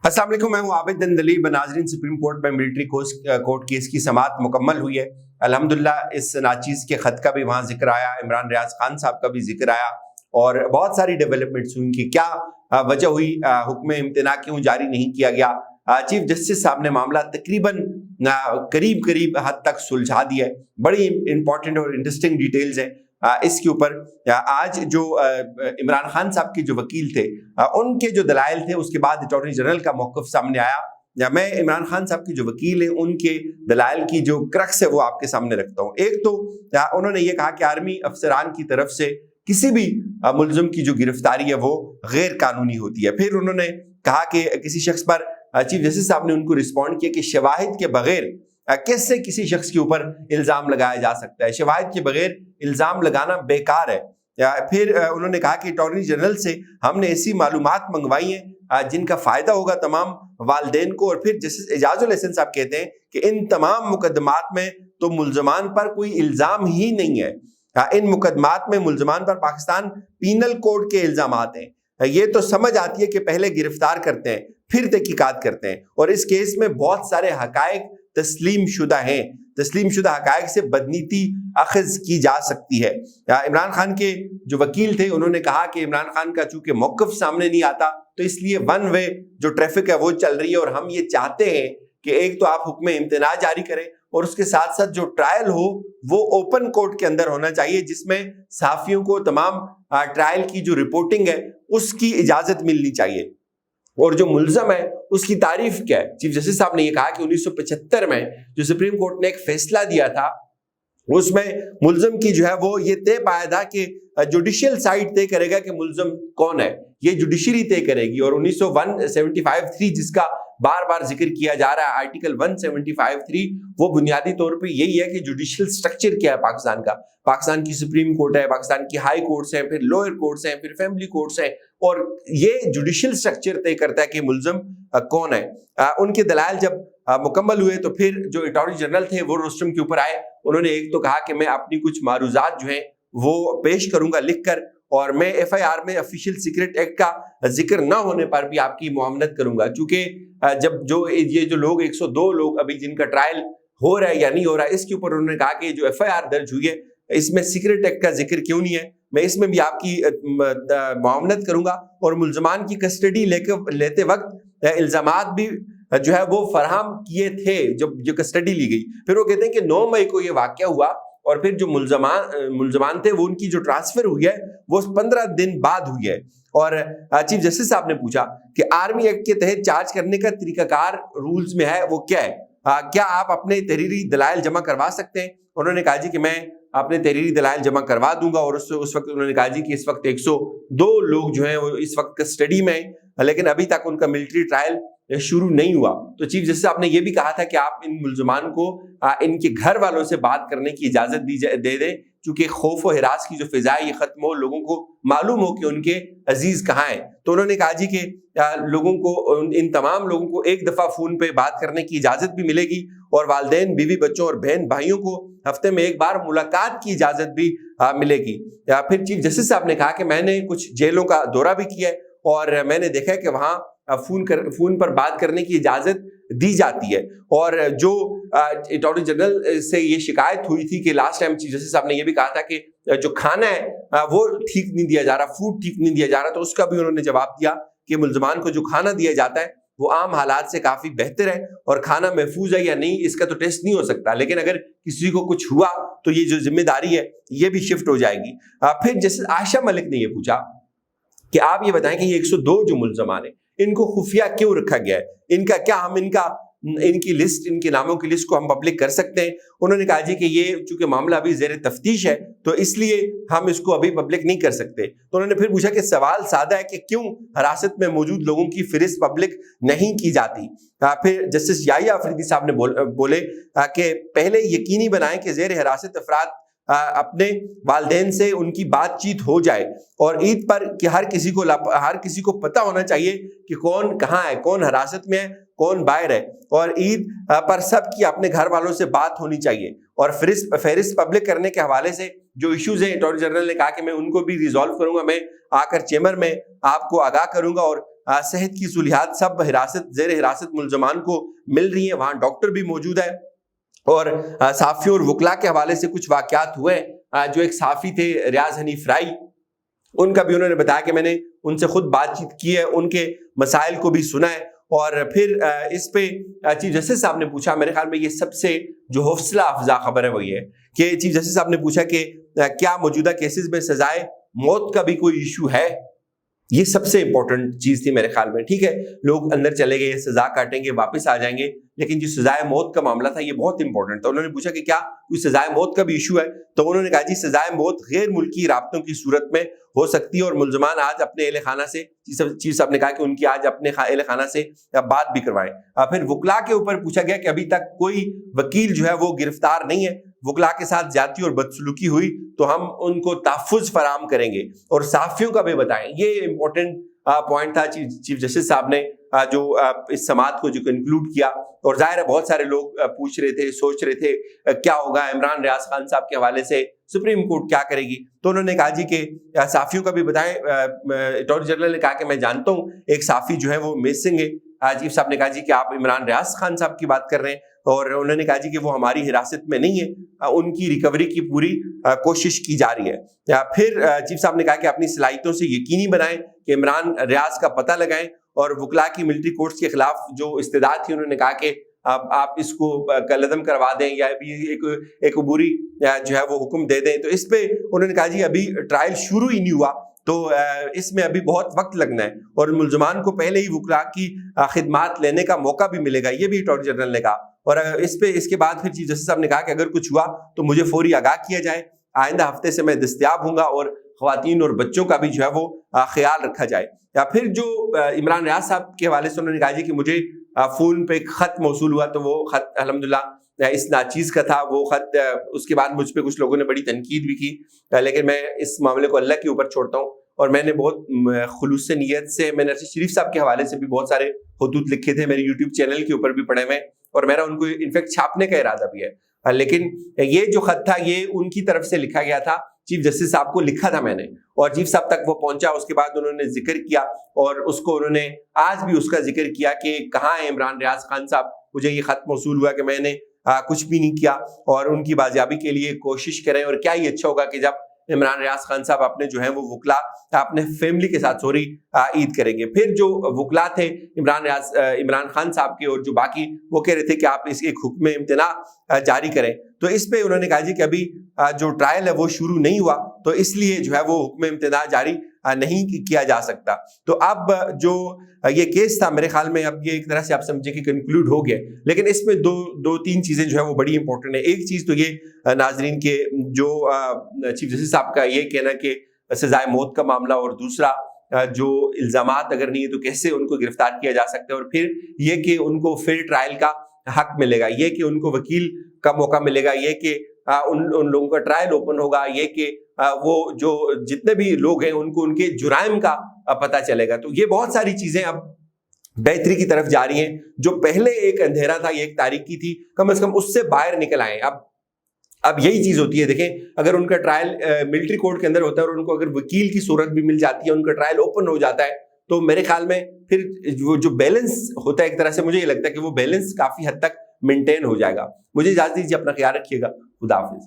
अस्सलाम वालेकुम, मैं हूं आबिद दंदलीब। नाज़रीन, सुप्रीम कोर्ट में मिलिट्री कोर्ट केस की समाअत मुकम्मल हुई है। अल्हम्दुलिल्लाह इस नाचीज़ के ख़त का भी वहाँ जिक्र आया, इमरान रियाज खान साहब का भी जिक्र आया और बहुत सारी डेवलपमेंट्स हुई कि क्या वजह हुई, हुक्म इम्तिना क्यों जारी नहीं किया गया। चीफ जस्टिस साहब ने मामला तकरीबन करीब करीब हद तक सुलझा दिया है। बड़ी इंपॉर्टेंट और इंटरेस्टिंग डिटेल्स हैं इसके ऊपर। आज जो इमरान खान साहब के जो वकील थे, उनके जो दलाइल थे, उसके बाद अटॉर्नी जनरल का मौक़िफ़ सामने आया। मैं इमरान खान साहब के जो वकील हैं उनके दलाइल की जो क्रक्स है वो आपके सामने रखता हूँ। एक तो उन्होंने ये कहा कि आर्मी अफसरान की तरफ से किसी भी मुल्ज़िम की जो गिरफ्तारी है वो गैर कानूनी होती है। फिर उन्होंने कहा कि किसी शख्स पर चीफ जस्टिस साहब ने उनको रिस्पॉन्ड किया कि शवाहिद के बगैर कैसे किसी शख्स के ऊपर इल्ज़ाम लगाया जा सकता है, शवाहिद के बगैर इल्ज़ाम लगाना बेकार है। फिर उन्होंने कहा कि अटॉर्नी जनरल से हमने ऐसी मालूमात मंगवाई हैं जिनका फ़ायदा होगा तमाम वालिदैन को। और फिर जस्टिस एजाजुल हसन साहब कहते हैं कि इन तमाम मुकदमात में तो मुल्ज़मान पर कोई इल्ज़ाम ही नहीं है। इन मुकदमात में मुल्ज़मान पर पाकिस्तान पीनल कोड के इल्ज़ामात हैं। ये तो समझ आती है कि पहले गिरफ्तार करते हैं फिर तहकीकात करते हैं, और इस केस में बहुत सारे हकायक तस्लीम शुदा हैं। तस्लीम शुदा हकायक से बदनीति अखज़ की जा सकती है। इमरान खान के जो वकील थे उन्होंने कहा कि इमरान खान का चूंकि मौक़िफ़ सामने नहीं आता तो इसलिए वन वे जो ट्रैफिक है वो चल रही है, और हम ये चाहते हैं कि एक तो आप हुक्म इम्तिना जारी करें और उसके साथ साथ जो ट्रायल हो वो ओपन कोर्ट के अंदर होना चाहिए, जिसमें सहाफ़ियों को तमाम ट्रायल की जो रिपोर्टिंग है उसकी इजाज़त मिलनी चाहिए। और जो मुल्ज़म है उसकी तारीफ क्या है। चीफ जस्टिस साहब ने यह कहा कि 1975 में जो सुप्रीम कोर्ट ने एक फैसला दिया था उसमें मुल्ज़म की जो है वो ये तय पाया था कि जुडिशियल साइड तय करेगा कि मुल्ज़म कौन है, ये जुडिशरी तय करेगी। और 1975(3) जिसका बार बार जिक्र किया जा रहा है, आर्टिकल 175(3), वो बुनियादी तौर पे यही है कि जुडिशियल स्ट्रक्चर क्या है पाकिस्तान का। पाकिस्तान की सुप्रीम कोर्ट है, पाकिस्तान की हाई कोर्ट्स हैं, फिर लोअर कोर्ट्स हैं, फिर फैमिली कोर्ट्स हैं, और ये जुडिशियल स्ट्रक्चर तय करता है कि मुल्ज़म कौन है। उनके दलाइल जब मुकम्मल हुए तो फिर जो अटॉर्नी जनरल थे वो रोस्टम के ऊपर आए। उन्होंने एक तो कहा कि मैं अपनी कुछ मारूजात जो हैं वो पेश करूंगा लिख कर, और मैं FIR में ऑफिशियल सीक्रेट एक्ट का जिक्र ना होने पर भी आपकी मुआवनत करूंगा। चूंकि जब ये जो लोग 102 लोग अभी जिनका ट्रायल हो रहा है या नहीं हो रहा है, इसके ऊपर उन्होंने कहा कि जो FIR दर्ज हुई है इसमें सीक्रेट एक्ट का जिक्र क्यों नहीं है, मैं इसमें भी आपकी मुआवनत करूंगा। और मुल्ज़मान की कस्टडी लेते वक्त इल्ज़ामात भी जो है वो फराहम किए थे जो कस्टडी ली गई। फिर वो कहते हैं कि 9 मई को ये वाक़या हुआ, और फिर जो मुल्ज़मान थे वो उनकी जो ट्रांसफर हुई है वो 15 दिन बाद हुई है। और चीफ जस्टिस साहब ने पूछा कि आर्मी एक्ट के तहत चार्ज करने का तरीकाकार रूल्स में है वो क्या है, क्या आप अपने तहरीरी दलाइल जमा करवा सकते हैं। उन्होंने कहा जी कि मैं अपने तहरीरी दलाइल जमा करवा दूंगा। और उस वक्त उन्होंने कहा जी कि इस वक्त 102 लोग जो हैं वो इस वक्त कस्टडी में, लेकिन अभी तक उनका मिलिट्री ट्रायल शुरू नहीं हुआ। तो चीफ जस्टिस साहब ने यह भी कहा था कि आप इन मुल्ज़मान को इनके घर वालों से बात करने की इजाजत दे दें, क्योंकि खौफ और हिरास की जो फिजा है ये खत्म हो, लोगों को मालूम हो कि उनके अजीज कहाँ हैं। तो उन्होंने कहा जी कि लोगों को, इन तमाम लोगों को एक दफा फोन पे बात करने की इजाजत भी मिलेगी, और वालिदैन, बीवी बच्चों और बहन भाइयों को हफ्ते में एक बार मुलाकात की इजाजत भी मिलेगी। फिर चीफ जस्टिस साहब ने कहा कि मैंने कुछ जेलों का दौरा भी किया है और मैंने देखा है कि वहाँ फोन पर बात करने की इजाजत दी जाती है। और जो अटॉर्नी जनरल से ये शिकायत हुई थी कि लास्ट टाइम चीफ जस्टिस साहब ने ये भी कहा था कि जो खाना है वो ठीक नहीं दिया जा रहा, फूड ठीक नहीं दिया जा रहा, तो उसका भी उन्होंने जवाब दिया कि मुल्ज़मान को जो खाना दिया जाता है वो आम हालात से काफी बेहतर है, और खाना महफूज है या नहीं इसका तो टेस्ट नहीं हो सकता, लेकिन अगर किसी को कुछ हुआ तो ये जो जिम्मेदारी है ये भी शिफ्ट हो जाएगी। फिर जस्टिस आयशा मलिक ने ये पूछा कि आप ये बताएं कि ये 102 जो मुल्ज़मान है इनको खुफिया क्यों रखा गया है, इनका क्या हम इनकी लिस्ट, इनके नामों की लिस्ट को हम पब्लिक कर सकते हैं। उन्होंने कहा जी कि ये चूंकि मामला अभी ज़ेर तफ्तीश है तो इसलिए हम इसको अभी पब्लिक नहीं कर सकते। तो उन्होंने फिर पूछा कि सवाल सादा है कि क्यों हिरासत में मौजूद लोगों की फहरिस्त पब्लिक नहीं की जाती। फिर जस्टिस याहिया अफरीदी साहब ने बोले कि पहले यकीनी बनाएं कि ज़ेर हिरासत अफराद अपने वालिदैन से उनकी बातचीत हो जाए, और ईद पर कि हर किसी को पता होना चाहिए कि कौन कहाँ है, कौन हिरासत में है, कौन बाहर है, और ईद पर सब की अपने घर वालों से बात होनी चाहिए। और फहरिस्त पब्लिक करने के हवाले से जो इश्यूज हैं, अटॉर्नी जनरल ने कहा कि मैं उनको भी रिजॉल्व करूंगा, मैं आकर चेम्बर में आपको आगाह करूंगा, और صحت کی سہولیات سب زیر حراست ملزمان کو مل رہی ہیں، وہاں ڈاکٹر بھی موجود ہے. اور صحافیوں اور وکلاء کے حوالے سے کچھ واقعات ہوئے. جو ایک صحافی تھے ریاض حنیف رائی، ان کا بھی انہوں نے بتایا کہ میں نے ان سے خود بات چیت کی ہے، ان کے مسائل کو بھی سنا ہے. اور پھر اس پہ چیف جسٹس صاحب نے پوچھا، میرے خیال میں یہ سب سے جو حوصلہ افزا خبر ہے وہ یہ ہے کہ چیف جسٹس صاحب نے پوچھا کہ کیا موجودہ کیسز میں سزائے موت کا بھی کوئی ایشو ہے. یہ سب سے امپورٹنٹ چیز تھی میرے خیال میں. ٹھیک ہے، لوگ اندر چلے گئے، سزا کاٹیں گے، واپس آ جائیں گے، لیکن جو سزائے موت کا معاملہ تھا یہ بہت امپورٹنٹ تھا. انہوں نے پوچھا کہ کیا کوئی سزائے موت کا بھی ایشو ہے، تو انہوں نے کہا جی سزائے موت غیر ملکی رابطوں کی صورت میں ہو سکتی ہے، اور ملزمان آج اپنے اہل خانہ سے، چیف صاحب نے کہا کہ ان کی آج اپنے اہل خانہ سے بات بھی کروائیں. پھر وکلاء کے اوپر پوچھا گیا کہ ابھی تک کوئی وکیل جو ہے وہ گرفتار نہیں ہے، وکلاء کے ساتھ زیادتی اور بدسلوکی ہوئی تو ہم ان کو تحفظ فراہم کریں گے، اور صحافیوں کا بھی بتائیں. یہ امپورٹنٹ پوائنٹ تھا چیف جسٹس صاحب نے جو اس سماعت کو جو کنکلوڈ کیا. اور ظاہر ہے بہت سارے لوگ پوچھ رہے تھے، سوچ رہے تھے کیا ہوگا عمران ریاض خان صاحب کے حوالے سے سپریم کورٹ کیا کرے گی. تو انہوں نے کہا جی کہ صحافیوں کا بھی بتائیں. اٹارنی جنرل نے کہا کہ میں جانتا ہوں ایک صحافی جو ہے وہ مسنگ ہے. چیف صاحب نے کہا جی کہ آپ عمران ریاض خان صاحب کی بات کر رہے ہیں، اور انہوں نے کہا جی کہ وہ ہماری حراست میں نہیں ہے، ان کی ریکوری کی پوری کوشش کی جا رہی ہے. پھر چیف صاحب نے کہا کہ اپنی صلاحیتوں سے یقینی بنائیں کہ عمران ریاض کا پتہ لگائیں، اور وکلاء کی ملٹری کورٹس کے خلاف جو استدعا تھی انہوں نے کہا کہ آپ اس کو کالعدم کروا دیں یا ایک عبوری جو ہے وہ حکم دے دیں. تو اس پہ انہوں نے کہا جی ابھی ٹرائل شروع ہی نہیں ہوا، تو اس میں ابھی بہت وقت لگنا ہے، اور ملزمان کو پہلے ہی وکلاء کی خدمات لینے کا موقع بھی ملے گا، یہ بھی اٹارنی جنرل نے کہا. اور اس کے بعد پھر چیف جسٹس صاحب نے کہا کہ اگر کچھ ہوا تو مجھے فوری آگاہ کیا جائے، آئندہ ہفتے سے میں دستیاب ہوں گا، اور خواتین اور بچوں کا بھی جو ہے وہ خیال رکھا جائے. یا پھر جو عمران ریاض صاحب کے حوالے سے انہوں نے کہا جی کہ مجھے فون پہ ایک خط موصول ہوا، تو وہ خط الحمدللہ اس ناچیز کا تھا. وہ خط اس کے بعد مجھ پہ کچھ لوگوں نے بڑی تنقید بھی کی، لیکن میں اس معاملے کو اللہ کے اوپر چھوڑتا ہوں. اور میں نے بہت خلوص نیت سے، میں نے ارشد شریف صاحب کے حوالے سے بھی بہت سارے خطوط لکھے تھے، میرے یوٹیوب چینل کے اوپر بھی پڑے ہوئے، اور میرا ان کو انفیکٹ چھاپنے کا ارادہ بھی ہے. لیکن یہ جو خط تھا یہ ان کی طرف سے لکھا گیا تھا، چیف جسٹس صاحب کو لکھا تھا میں نے، اور چیف صاحب تک وہ پہنچا. اس کے بعد انہوں نے ذکر کیا، اور اس کو انہوں نے آج بھی اس کا ذکر کیا کہ کہاں ہے عمران ریاض خان صاحب، مجھے یہ خط موصول ہوا کہ میں نے کچھ بھی نہیں کیا، اور ان کی بازیابی کے لیے کوشش کریں. اور کیا ہی اچھا ہوگا کہ جب عمران ریاض خان صاحب اپنے جو ہیں وہ وکلاء اپنے فیملی کے ساتھ عید کریں گے. پھر جو وکلاء تھے عمران خان صاحب کے اور جو باقی، وہ کہہ رہے تھے کہ آپ اس ایک حکم امتناع جاری کریں. تو اس پہ انہوں نے کہا جی کہ ابھی جو ٹرائل ہے وہ شروع نہیں ہوا، تو اس لیے جو ہے وہ حکم امتناع جاری نہیں کیا جا سکتا. تو اب جو یہ کیس تھا میرے خیال میں اب یہ ایک طرح سے آپ سمجھے کہ کنکلوڈ ہو گیا. لیکن اس میں دو تین چیزیں جو ہے وہ بڑی امپورٹنٹ ہیں. ایک چیز تو یہ ناظرین کے جو چیف جسٹس صاحب کا یہ کہنا کہ سزائے موت کا معاملہ، اور دوسرا جو الزامات اگر نہیں ہے تو کیسے ان کو گرفتار کیا جا سکتا ہے، اور پھر یہ کہ ان کو فیئر ٹرائل کا حق ملے گا، یہ کہ ان کو وکیل کا موقع ملے گا، یہ کہ ان لوگوں کا ٹرائل اوپن ہوگا، یہ کہ وہ جو جتنے بھی لوگ ہیں ان کو ان کے جرائم کا پتہ چلے گا. تو یہ بہت ساری چیزیں اب بہتری کی طرف جا رہی ہیں. جو پہلے ایک اندھیرا تھا، یہ ایک تاریکی تھی، کم از کم اس سے باہر نکل آئے. اب یہی چیز ہوتی ہے، دیکھیں اگر ان کا ٹرائل ملٹری کورٹ کے اندر ہوتا ہے اور ان کو اگر وکیل کی صورت بھی مل جاتی ہے، ان کا ٹرائل اوپن ہو جاتا ہے، تو میرے خیال میں پھر وہ جو بیلنس ہوتا ہے ایک طرح سے مجھے یہ لگتا ہے کہ وہ بیلنس کافی حد تک مینٹین ہو جائے گا. مجھے اجازت دیجیے، اپنا خیال رکھیے گا. خدا حافظ.